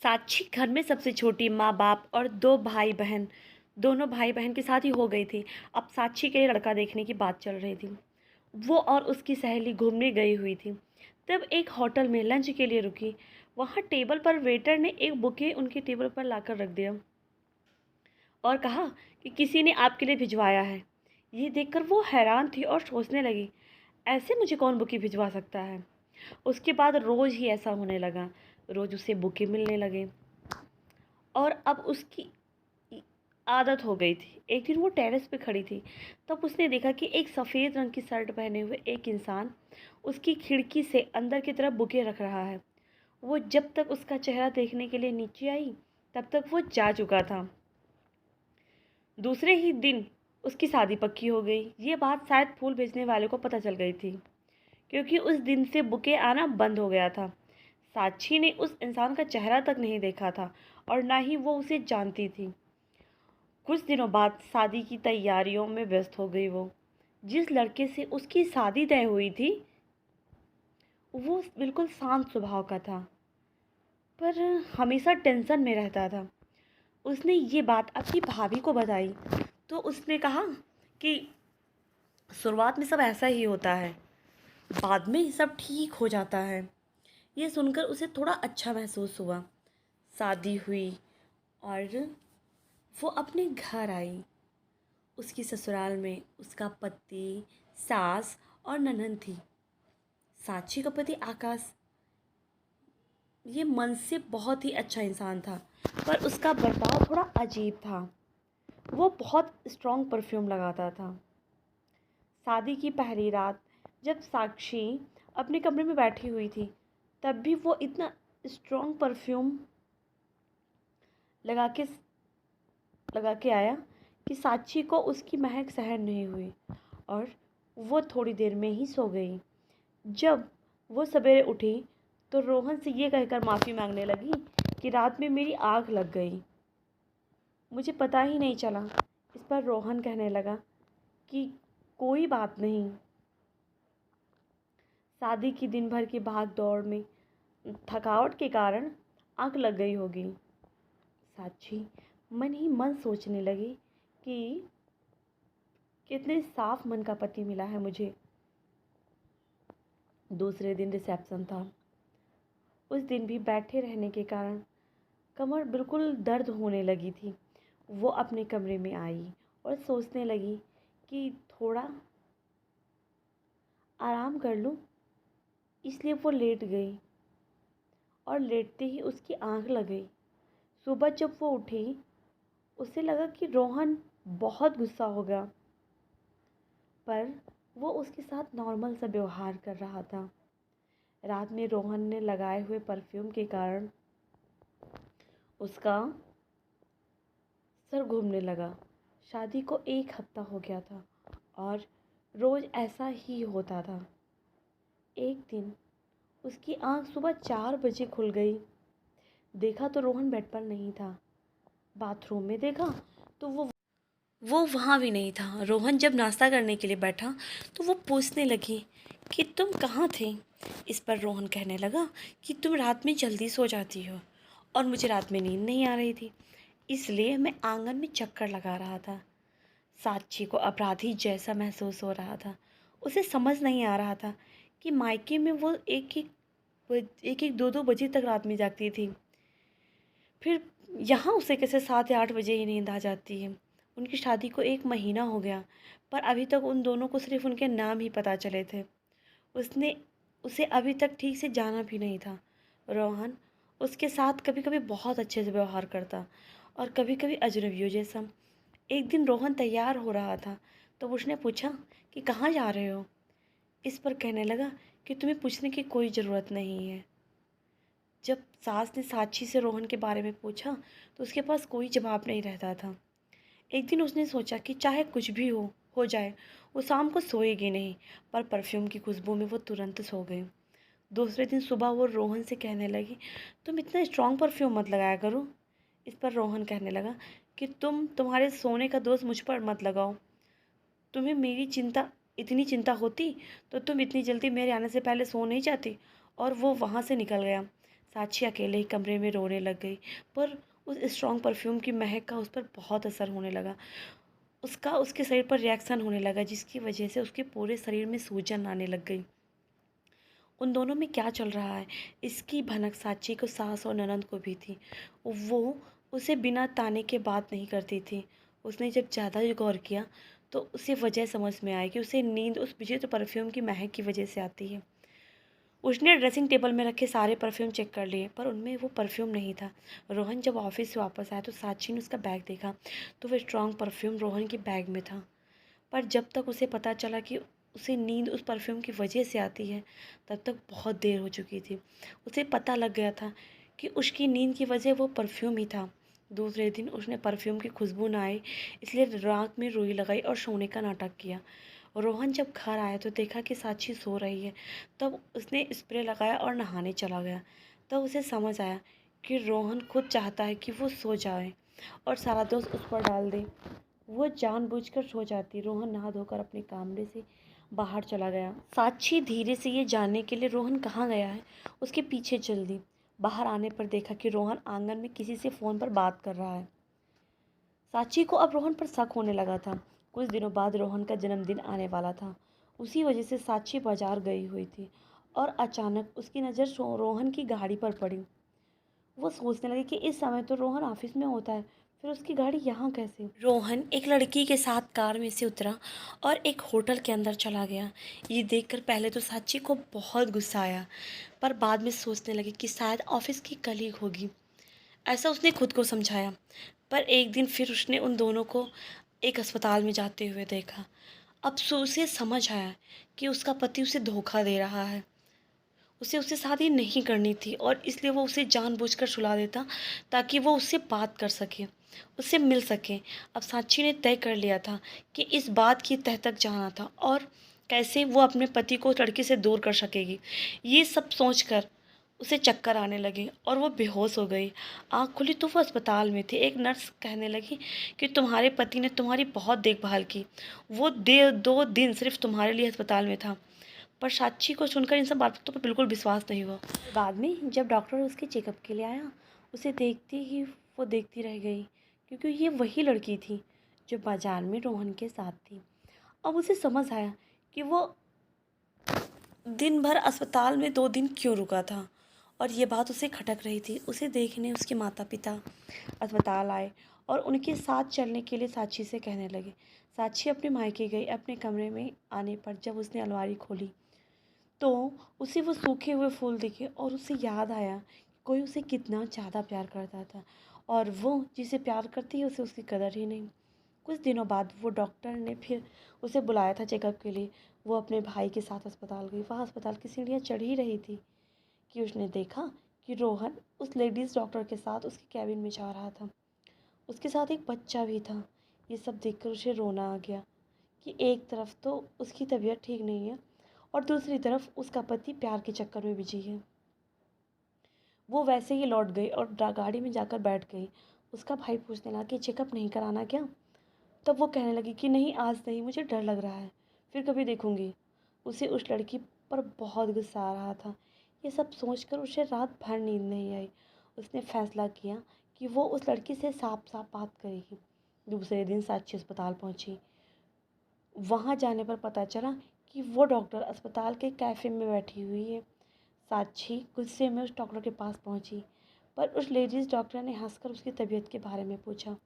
साक्षी घर में सबसे छोटी, माँ बाप और दो भाई बहन, दोनों भाई बहन की शादी हो गई थी। अब साक्षी के लिए लड़का देखने की बात चल रही थी। वो और उसकी सहेली घूमने गई हुई थी। तब एक होटल में लंच के लिए रुकी। वहाँ टेबल पर वेटर ने एक बुके उनके टेबल पर लाकर रख दिया और कहा कि किसी ने आपके लिए भिजवाया है। ये देखकर वो हैरान थी और सोचने लगी, ऐसे मुझे कौन बुके भिजवा सकता है। उसके बाद रोज़ ही ऐसा होने लगा। रोज़ उसे बुके मिलने लगे और अब उसकी आदत हो गई थी। एक दिन वो टेरेस पे खड़ी थी। तब उसने देखा कि एक सफ़ेद रंग की शर्ट पहने हुए एक इंसान उसकी खिड़की से अंदर की तरफ बुके रख रहा है। वो जब तक उसका चेहरा देखने के लिए नीचे आई, तब तक वो जा चुका था। दूसरे ही दिन उसकी शादी पक्की हो गई। ये बात शायद फूल बेचने वाले को पता चल गई थी, क्योंकि उस दिन से बुके आना बंद हो गया था। साक्षी ने उस इंसान का चेहरा तक नहीं देखा था और ना ही वो उसे जानती थी। कुछ दिनों बाद शादी की तैयारियों में व्यस्त हो गई। वो जिस लड़के से उसकी शादी तय हुई थी, वो बिल्कुल शांत स्वभाव का था, पर हमेशा टेंशन में रहता था। उसने ये बात अपनी भाभी को बताई तो उसने कहा कि शुरुआत में सब ऐसा ही होता है, बाद में सब ठीक हो जाता है। ये सुनकर उसे थोड़ा अच्छा महसूस हुआ। शादी हुई और वो अपने घर आई। उसकी ससुराल में उसका पति, सास और ननद थी। साक्षी का पति आकाश ये मन से बहुत ही अच्छा इंसान था, पर उसका बर्ताव थोड़ा अजीब था। वो बहुत स्ट्रॉन्ग परफ्यूम लगाता था। शादी की पहली रात जब साक्षी अपने कमरे में बैठी हुई थी, तब भी वो इतना स्ट्रॉन्ग परफ्यूम लगा के लगा के आया कि साक्षी को उसकी महक सहन नहीं हुई और वो थोड़ी देर में ही सो गई। जब वो सवेरे उठी तो रोहन से ये कहकर माफ़ी मांगने लगी कि रात में मेरी आँख लग गई, मुझे पता ही नहीं चला। इस पर रोहन कहने लगा कि कोई बात नहीं, शादी की दिन भर की भाग दौड़ में थकावट के कारण आँख लग गई होगी। साक्षी मन ही मन सोचने लगी कि कितने साफ मन का पति मिला है मुझे। दूसरे दिन रिसेप्शन था। उस दिन भी बैठे रहने के कारण कमर बिल्कुल दर्द होने लगी थी। वो अपने कमरे में आई और सोचने लगी कि थोड़ा आराम कर लूं, इसलिए वो लेट गई और लेटते ही उसकी आंख लग गई। सुबह जब वो उठी, उसे लगा कि रोहन बहुत गुस्सा हो गया, पर वो उसके साथ नॉर्मल सा व्यवहार कर रहा था। रात में रोहन ने लगाए हुए परफ्यूम के कारण उसका सर घूमने लगा। शादी को एक हफ्ता हो गया था और रोज़ ऐसा ही होता था। एक दिन उसकी आंख सुबह 4 बजे खुल गई। देखा तो रोहन बेड पर नहीं था। बाथरूम में देखा तो वो वहाँ भी नहीं था। रोहन जब नाश्ता करने के लिए बैठा तो वो पूछने लगी कि तुम कहाँ थे। इस पर रोहन कहने लगा कि तुम रात में जल्दी सो जाती हो और मुझे रात में नींद नहीं आ रही थी, इसलिए मैं आंगन में चक्कर लगा रहा था। साक्षी को अपराधी जैसा महसूस हो रहा था। उसे समझ नहीं आ रहा था कि मायके में वो एक एक दो दो बजे तक रात में जागती थी, फिर यहाँ उसे कैसे 7 या 8 बजे ही नींद आ जाती है। उनकी शादी को 1 महीना हो गया, पर अभी तक उन दोनों को सिर्फ उनके नाम ही पता चले थे। उसने उसे अभी तक ठीक से जाना भी नहीं था। रोहन उसके साथ कभी कभी बहुत अच्छे से व्यवहार करता और कभी कभी अजनबियों जैसा। एक दिन रोहन तैयार हो रहा था तो उसने पूछा कि कहाँ जा रहे हो। इस पर कहने लगा कि तुम्हें पूछने की कोई ज़रूरत नहीं है। जब सास ने साक्षी से रोहन के बारे में पूछा तो उसके पास कोई जवाब नहीं रहता था। एक दिन उसने सोचा कि चाहे कुछ भी हो जाए, वो शाम को सोएगी नहीं, पर परफ्यूम की खुशबू में वो तुरंत सो गई। दूसरे दिन सुबह वो रोहन से कहने लगी, तुम इतना स्ट्रॉन्ग परफ्यूम मत लगाया करो। इस पर रोहन कहने लगा कि तुम्हारे सोने का दोष मुझ पर मत लगाओ। तुम्हें मेरी इतनी चिंता होती तो तुम इतनी जल्दी मेरे आने से पहले सो नहीं जाती। और वो वहाँ से निकल गया। साक्षी अकेले ही कमरे में रोने लग गई, पर उस स्ट्रॉन्ग परफ्यूम की महक का उस पर बहुत असर होने लगा। उसका उसके शरीर पर रिएक्शन होने लगा, जिसकी वजह से उसके पूरे शरीर में सूजन आने लग गई। उन दोनों में क्या चल रहा है, इसकी भनक साक्षी को, सास और ननद को भी थी। वो उसे बिना ताने के बात नहीं करती थी। उसने जब ज़्यादा गौर किया तो उसे वजह समझ में आई कि उसे नींद उस विचित्र परफ्यूम की महक की वजह से आती है। उसने ड्रेसिंग टेबल में रखे सारे परफ्यूम चेक कर लिए, पर उनमें वो परफ्यूम नहीं था। रोहन जब ऑफिस से वापस आया तो साक्षी ने उसका बैग देखा, तो वह स्ट्रॉन्ग परफ्यूम रोहन के बैग में था। पर जब तक उसे पता चला कि उसे नींद उस परफ्यूम की वजह से आती है, तब तक बहुत देर हो चुकी थी। उसे पता लग गया था कि उसकी नींद की वजह वो परफ्यूम ही था। दूसरे दिन उसने परफ्यूम की खुशबू ना आए, इसलिए रात में रुई लगाई और सोने का नाटक किया। रोहन जब घर आया तो देखा कि साक्षी सो रही है। तब उसने स्प्रे लगाया और नहाने चला गया। तब उसे समझ आया कि रोहन खुद चाहता है कि वो सो जाए और सारा दोष उस पर डाल दे। वो जानबूझकर सो जाती। रोहन नहा धोकर अपने कमरे से बाहर चला गया। साक्षी धीरे से ये जानने के लिए रोहन कहाँ गया है, उसके पीछे चल दी। बाहर आने पर देखा कि रोहन आंगन में किसी से फ़ोन पर बात कर रहा है। साक्षी को अब रोहन पर शक होने लगा था। कुछ दिनों बाद रोहन का जन्मदिन आने वाला था। उसी वजह से साक्षी बाजार गई हुई थी और अचानक उसकी नज़र रोहन की गाड़ी पर पड़ी। वो सोचने लगी कि इस समय तो रोहन ऑफिस में होता है, फिर उसकी गाड़ी यहाँ कैसे। रोहन एक लड़की के साथ कार में से उतरा और एक होटल के अंदर चला गया। ये देखकर पहले तो साक्षी को बहुत गुस्सा आया, पर बाद में सोचने लगी कि शायद ऑफिस की कलीग होगी। ऐसा उसने खुद को समझाया। पर एक दिन फिर उसने उन दोनों को एक अस्पताल में जाते हुए देखा। अब उसे समझ आया कि उसका पति उसे धोखा दे रहा है। उसे उससे शादी नहीं करनी थी और इसलिए वो उसे जानबूझकर सुला देता, ताकि वो उससे बात कर सके, उससे मिल सके। अब साक्षी ने तय कर लिया था कि इस बात की तह तक जाना था और कैसे वो अपने पति को उस लड़की से दूर कर सकेगी। ये सब सोचकर उसे चक्कर आने लगे और वो बेहोश हो गई। आँख खुली तो वो अस्पताल में थे। एक नर्स कहने लगी कि तुम्हारे पति ने तुम्हारी बहुत देखभाल की, वो 2 दिन सिर्फ तुम्हारे लिए अस्पताल में था। पर साक्षी को सुनकर इन सब बातों पर बिल्कुल विश्वास नहीं हुआ। बाद में जब डॉक्टर उसके चेकअप के लिए आया, उसे देखते ही वो देखती रह गई, क्योंकि ये वही लड़की थी जो बाजार में रोहन के साथ थी। अब उसे समझ आया कि वो दिन भर अस्पताल में 2 दिन क्यों रुका था, और ये बात उसे खटक रही थी। उसे देखने उसके माता पिता अस्पताल आए और उनके साथ चलने के लिए साक्षी से कहने लगे। साक्षी अपने मायके गई। अपने कमरे में आने पर जब उसने अलमारी खोली तो उसे वो सूखे हुए फूल दिखे और उसे याद आया कि कोई उसे कितना ज़्यादा प्यार करता था, और वो जिसे प्यार करती है उसे उसकी कदर ही नहीं। कुछ दिनों बाद वो डॉक्टर ने फिर उसे बुलाया था चेकअप के लिए। वो अपने भाई के साथ अस्पताल गई। वहाँ अस्पताल की सीढ़ियाँ चढ़ ही रही थी कि उसने देखा कि रोहन उस लेडीज़ डॉक्टर के साथ उसके कैबिन में जा रहा था। उसके साथ एक बच्चा भी था। ये सब देखकर उसे रोना आ गया कि एक तरफ तो उसकी तबीयत ठीक नहीं है और दूसरी तरफ उसका पति प्यार के चक्कर में बिजी है। वो वैसे ही लौट गई और गाड़ी में जाकर बैठ गई। उसका भाई पूछने लगा कि चेकअप नहीं कराना क्या। तब वो कहने लगी कि नहीं, आज नहीं, मुझे डर लग रहा है, फिर कभी देखूंगी। उसे उस लड़की पर बहुत गुस्सा आ रहा था। ये सब सोचकर उसे रात भर नींद नहीं आई। उसने फैसला किया कि वो उस लड़की से साफ साफ बात करेगी। दूसरे दिन साक्षी अस्पताल पहुंची। वहां जाने पर पता चला कि वो डॉक्टर अस्पताल के कैफ़े में बैठी हुई है। साक्षी गुस्से में उस डॉक्टर के पास पहुंची, पर उस लेडीज़ डॉक्टर ने हंसकर उसकी तबीयत के बारे में पूछा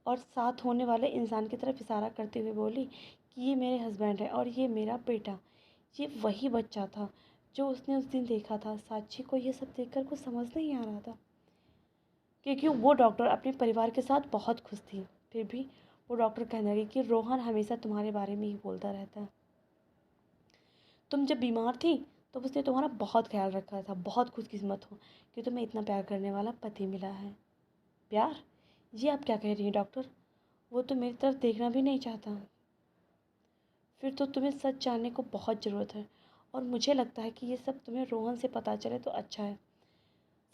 और साथ होने वाले इंसान की तरफ इशारा करते हुए बोली कि ये मेरे हस्बैंड है और ये मेरा बेटा। ये वही बच्चा था जो उसने उस दिन देखा था। साक्षी को ये सब देखकर कुछ समझ नहीं आ रहा था, क्योंकि वो डॉक्टर अपने परिवार के साथ बहुत खुश थी। फिर भी वो डॉक्टर कहने लगी कि रोहन हमेशा तुम्हारे बारे में ही बोलता रहता है। तुम जब बीमार थी तो उसने तुम्हारा बहुत ख्याल रखा था। बहुत खुशकिस्मत हो कि तुम्हें इतना प्यार करने वाला पति मिला है। प्यार? ये आप क्या कह रही हैं डॉक्टर? वो तो मेरी तरफ देखना भी नहीं चाहता। फिर तो तुम्हें सच जानने को बहुत ज़रूरत है, और मुझे लगता है कि ये सब तुम्हें रोहन से पता चले तो अच्छा है।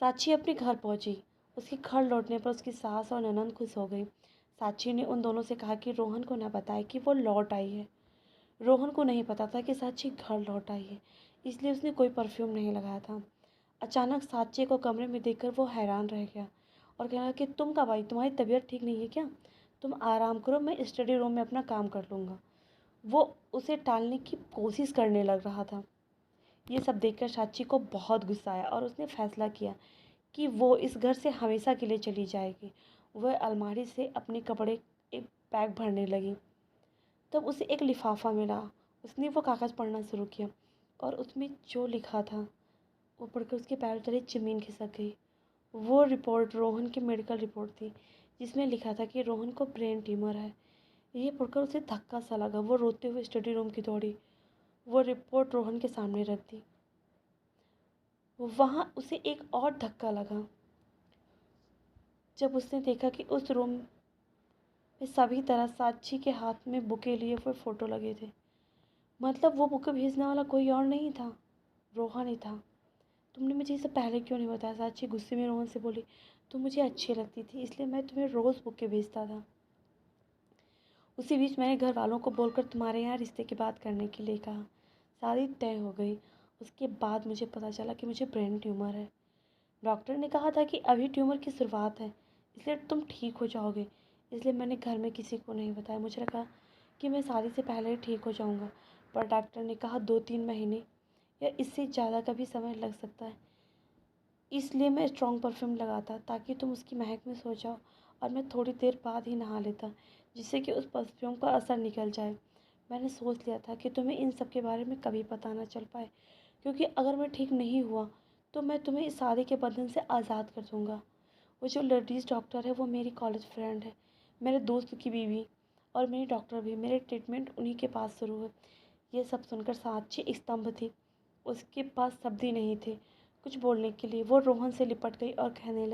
साक्षी अपने घर पहुंची। उसके घर लौटने पर उसकी सास और ननंद खुश हो गई। साक्षी ने उन दोनों से कहा कि रोहन को न बताए कि वो लौट आई है। रोहन को नहीं पता था कि साक्षी घर लौट आई है, इसलिए उसने कोई परफ्यूम नहीं लगाया था। अचानक साक्षी को कमरे में देखकर वो हैरान रह गया और कहने लगा कि तुम कब आई, तुम्हारी तबीयत ठीक नहीं है क्या? तुम आराम करो, मैं स्टडी रूम में अपना काम कर लूँगा। वो उसे टालने की कोशिश करने लग रहा था। ये सब देखकर साक्षी को बहुत गुस्सा आया और उसने फैसला किया कि वो इस घर से हमेशा के लिए चली जाएगी। वह अलमारी से अपने कपड़े एक बैग भरने लगी। तब उसे एक लिफाफा मिला। उसने वो कागज़ पढ़ना शुरू किया और उसमें जो लिखा था वो पढ़कर उसके पैरों तले ज़मीन खिसक गई। वो रिपोर्ट रोहन की मेडिकल रिपोर्ट थी, जिसमें लिखा था कि रोहन को ब्रेन ट्यूमर है। ये पढ़कर उसे धक्का सा लगा। वो रोते हुए स्टडी रूम की दौड़ी। वो रिपोर्ट रोहन के सामने रख दी। वहाँ उसे एक और धक्का लगा जब उसने देखा कि उस रूम में सभी तरह साक्षी के हाथ में बुके लिए हुए फ़ोटो लगे थे। मतलब वो बुके भेजने वाला कोई और नहीं था, रोहन ही था। तुमने मुझे ये सब पहले क्यों नहीं बताया? साक्षी गुस्से में रोहन से बोली। तुम मुझे अच्छी लगती थी, इसलिए मैं तुम्हें रोज़ बुके भेजता था। उसी बीच मैंने घर वालों को बोलकर तुम्हारे यहाँ रिश्ते की बात करने के लिए कहा। शादी तय हो गई। उसके बाद मुझे पता चला कि मुझे ब्रेन ट्यूमर है। डॉक्टर ने कहा था कि अभी ट्यूमर की शुरुआत है, इसलिए तुम ठीक हो जाओगे। इसलिए मैंने घर में किसी को नहीं बताया। मुझे लगा कि मैं शादी से पहले ही ठीक हो जाऊंगा, पर डॉक्टर ने कहा 2-3 महीने या इससे ज़्यादा का भी समय लग सकता है। इसलिए मैं स्ट्रॉन्ग परफ्यूम लगाता ताकि तुम उसकी महक में सो जाओ और मैं थोड़ी देर बाद ही नहा लेता, जिससे कि उस परफ्यूम का असर निकल जाए। मैंने सोच लिया था कि तुम्हें इन सब के बारे में कभी पता ना चल पाए, क्योंकि अगर मैं ठीक नहीं हुआ तो मैं तुम्हें इस शादी के बंधन से आज़ाद कर दूँगा। वो जो लेडीज़ डॉक्टर है वो मेरी कॉलेज फ्रेंड है, मेरे दोस्त की बीवी, और मेरी डॉक्टर भी। मेरे ट्रीटमेंट उन्हीं के पास शुरू हुए। ये सब सुनकर साक्षी स्तंभ थी। उसके पास शब्द ही नहीं थे कुछ बोलने के लिए। वो रोहन से लिपट गई और कहने लगी,